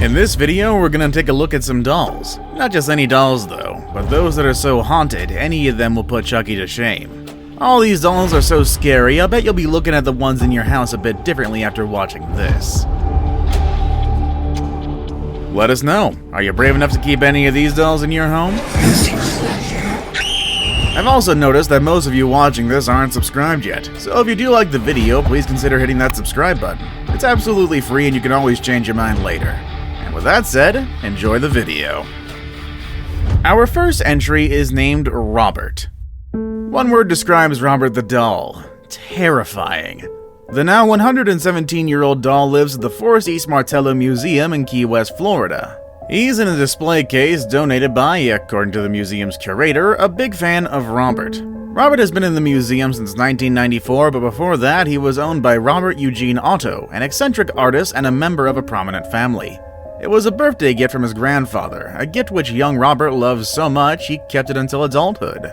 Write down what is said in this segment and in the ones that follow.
In this video, we're gonna take a look at some dolls. Not just any dolls though, but those that are so haunted, any of them will put Chucky to shame. All these dolls are so scary, I bet you'll be looking at the ones in your house a bit differently after watching this. Let us know, are you brave enough to keep any of these dolls in your home? I've also noticed that most of you watching this aren't subscribed yet, so if you do like the video, please consider hitting that subscribe button. It's absolutely free and you can always change your mind later. And with that said, enjoy the video. Our first entry is named Robert. One word describes Robert the doll: terrifying. The now 117-year-old doll lives at the Forest East Martello Museum in Key West, Florida. He's in a display case donated by, according to the museum's curator, a big fan of Robert. Robert has been in the museum since 1994, but before that he was owned by Robert Eugene Otto, an eccentric artist and a member of a prominent family. It was a birthday gift from his grandfather, a gift which young Robert loved so much he kept it until adulthood.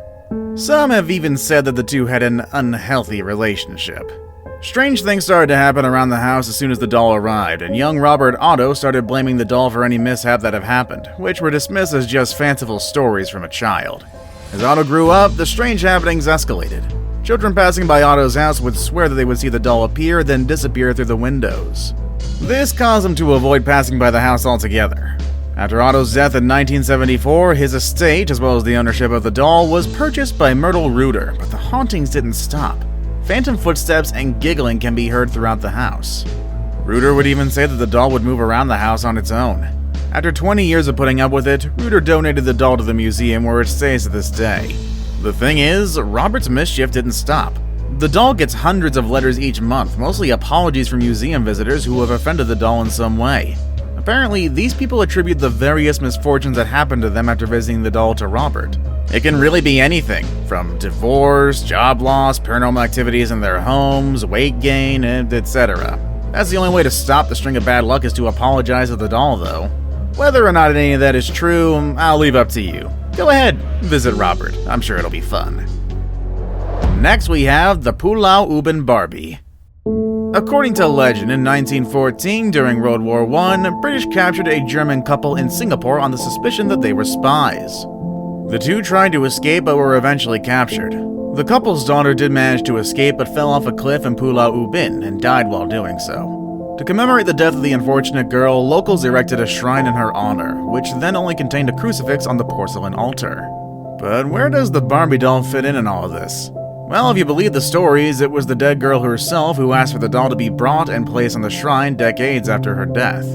Some have even said that the two had an unhealthy relationship. Strange things started to happen around the house as soon as the doll arrived, and young Robert Otto started blaming the doll for any mishap that have happened, which were dismissed as just fanciful stories from a child. As Otto grew up, the strange happenings escalated. Children passing by Otto's house would swear that they would see the doll appear, then disappear through the windows. This caused him to avoid passing by the house altogether. After Otto's death in 1974, his estate, as well as the ownership of the doll, was purchased by Myrtle Reuter, but the hauntings didn't stop. Phantom footsteps and giggling can be heard throughout the house. Reuter would even say that the doll would move around the house on its own. After 20 years of putting up with it, Reuter donated the doll to the museum where it stays to this day. The thing is, Robert's mischief didn't stop. The doll gets hundreds of letters each month, mostly apologies from museum visitors who have offended the doll in some way. Apparently, these people attribute the various misfortunes that happened to them after visiting the doll to Robert. It can really be anything, from divorce, job loss, paranormal activities in their homes, weight gain, etc. That's the only way to stop the string of bad luck is to apologize to the doll, though. Whether or not any of that is true, I'll leave up to you. Go ahead, visit Robert. I'm sure it'll be fun. Next we have the Pulau Ubin Barbie. According to legend, in 1914, during World War I, British captured a German couple in Singapore on the suspicion that they were spies. The two tried to escape but were eventually captured. The couple's daughter did manage to escape but fell off a cliff in Pulau Ubin and died while doing so. To commemorate the death of the unfortunate girl, locals erected a shrine in her honor, which then only contained a crucifix on the porcelain altar. But where does the Barbie doll fit in all of this? Well, if you believe the stories, it was the dead girl herself who asked for the doll to be brought and placed on the shrine decades after her death.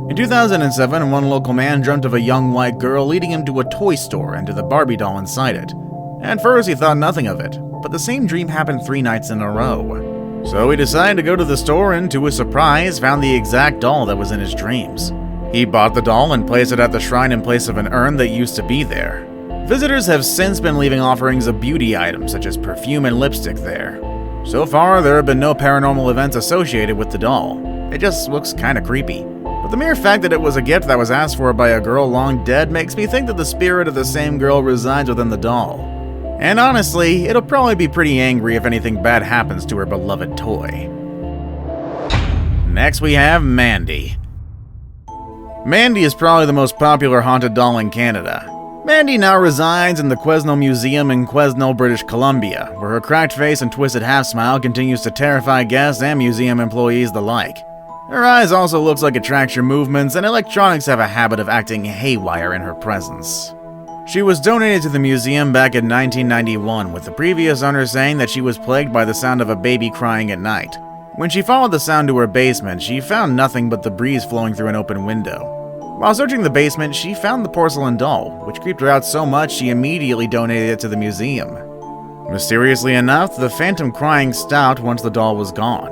In 2007, one local man dreamt of a young white girl leading him to a toy store and to the Barbie doll inside it. At first, he thought nothing of it, but the same dream happened 3 nights in a row. So he decided to go to the store and, to his surprise, found the exact doll that was in his dreams. He bought the doll and placed it at the shrine in place of an urn that used to be there. Visitors have since been leaving offerings of beauty items such as perfume and lipstick there. So far, there have been no paranormal events associated with the doll. It just looks kinda creepy. But the mere fact that it was a gift that was asked for by a girl long dead makes me think that the spirit of the same girl resides within the doll. And honestly, it'll probably be pretty angry if anything bad happens to her beloved toy. Next we have Mandy. Mandy is probably the most popular haunted doll in Canada. Mandy now resides in the Quesnel Museum in Quesnel, British Columbia, where her cracked face and twisted half-smile continues to terrify guests and museum employees alike. Her eyes also looks like it tracks your movements, and electronics have a habit of acting haywire in her presence. She was donated to the museum back in 1991, with the previous owner saying that she was plagued by the sound of a baby crying at night. When she followed the sound to her basement, she found nothing but the breeze flowing through an open window. While searching the basement, she found the porcelain doll, which creeped her out so much she immediately donated it to the museum. Mysteriously enough, the phantom crying stopped once the doll was gone.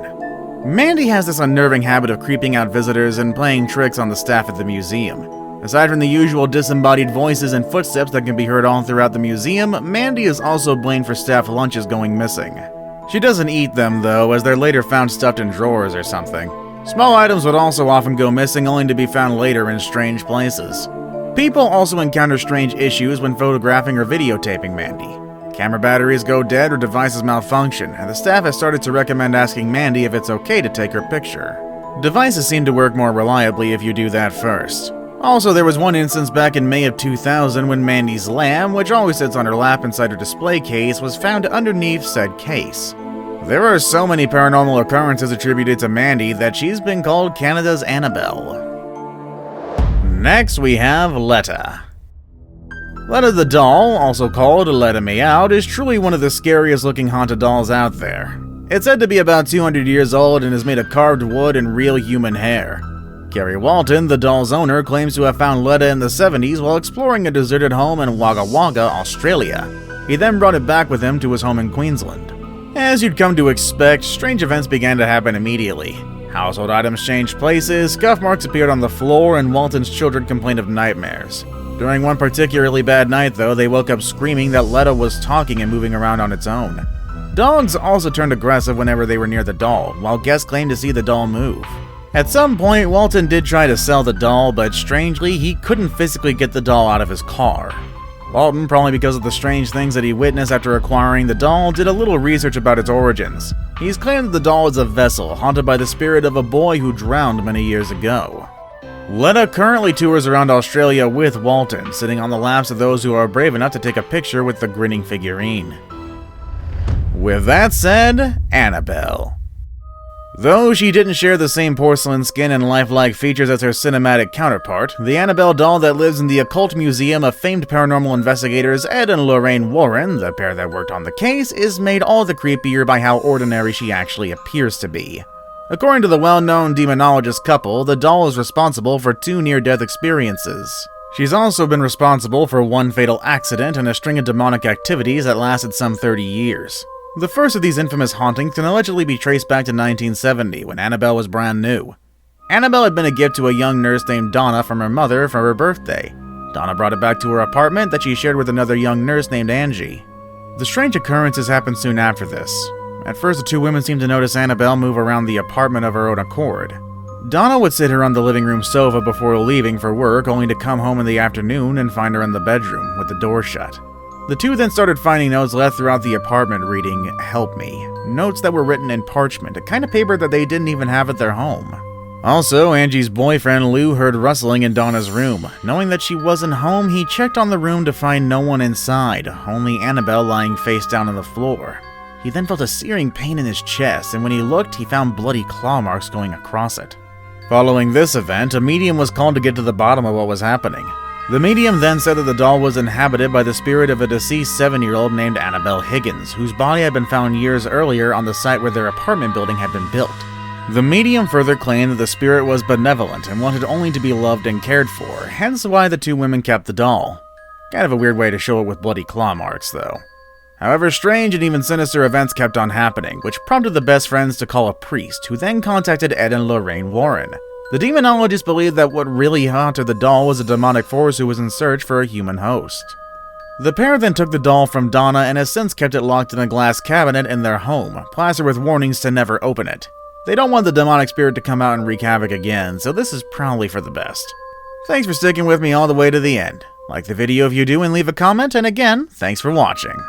Mandy has this unnerving habit of creeping out visitors and playing tricks on the staff at the museum. Aside from the usual disembodied voices and footsteps that can be heard all throughout the museum, Mandy is also blamed for staff lunches going missing. She doesn't eat them though, as they're later found stuffed in drawers or something. Small items would also often go missing, only to be found later in strange places. People also encounter strange issues when photographing or videotaping Mandy. Camera batteries go dead or devices malfunction, and the staff has started to recommend asking Mandy if it's okay to take her picture. Devices seem to work more reliably if you do that first. Also, there was one instance back in May of 2000 when Mandy's lamb, which always sits on her lap inside her display case, was found underneath said case. There are so many paranormal occurrences attributed to Mandy that she's been called Canada's Annabelle. Next, we have Letta. Letta the doll, also called Letta Me Out, is truly one of the scariest looking haunted dolls out there. It's said to be about 200 years old and is made of carved wood and real human hair. Gary Walton, the doll's owner, claims to have found Letta in the 70s while exploring a deserted home in Wagga Wagga, Australia. He then brought it back with him to his home in Queensland. As you'd come to expect, strange events began to happen immediately. Household items changed places, scuff marks appeared on the floor, and Walton's children complained of nightmares. During one particularly bad night, though, they woke up screaming that Letta was talking and moving around on its own. Dogs also turned aggressive whenever they were near the doll, while guests claimed to see the doll move. At some point, Walton did try to sell the doll, but strangely, he couldn't physically get the doll out of his car. Walton, probably because of the strange things that he witnessed after acquiring the doll, did a little research about its origins. He's claimed that the doll is a vessel haunted by the spirit of a boy who drowned many years ago. Letta currently tours around Australia with Walton, sitting on the laps of those who are brave enough to take a picture with the grinning figurine. With that said, Annabelle. Though she didn't share the same porcelain skin and lifelike features as her cinematic counterpart, the Annabelle doll that lives in the occult museum of famed paranormal investigators Ed and Lorraine Warren, the pair that worked on the case, is made all the creepier by how ordinary she actually appears to be. According to the well-known demonologist couple, the doll is responsible for 2 near-death experiences. She's also been responsible for 1 fatal accident and a string of demonic activities that lasted some 30 years. The first of these infamous hauntings can allegedly be traced back to 1970, when Annabelle was brand new. Annabelle had been a gift to a young nurse named Donna from her mother for her birthday. Donna brought it back to her apartment that she shared with another young nurse named Angie. The strange occurrences happened soon after this. At first, the 2 women seemed to notice Annabelle move around the apartment of her own accord. Donna would sit her on the living room sofa before leaving for work, only to come home in the afternoon and find her in the bedroom, with the door shut. The 2 then started finding notes left throughout the apartment reading, "Help me." Notes that were written in parchment, a kind of paper that they didn't even have at their home. Also, Angie's boyfriend Lou heard rustling in Donna's room. Knowing that she wasn't home, he checked on the room to find no one inside, only Annabelle lying face down on the floor. He then felt a searing pain in his chest, and when he looked, he found bloody claw marks going across it. Following this event, a medium was called to get to the bottom of what was happening. The medium then said that the doll was inhabited by the spirit of a deceased 7-year-old named Annabelle Higgins, whose body had been found years earlier on the site where their apartment building had been built. The medium further claimed that the spirit was benevolent and wanted only to be loved and cared for, hence why the 2 women kept the doll. Kind of a weird way to show it with bloody claw marks, though. However, strange and even sinister events kept on happening, which prompted the best friends to call a priest, who then contacted Ed and Lorraine Warren. The demonologist believed that what really haunted the doll was a demonic force who was in search for a human host. The pair then took the doll from Donna and has since kept it locked in a glass cabinet in their home, plastered with warnings to never open it. They don't want the demonic spirit to come out and wreak havoc again, so this is probably for the best. Thanks for sticking with me all the way to the end. Like the video if you do and leave a comment, and again, thanks for watching.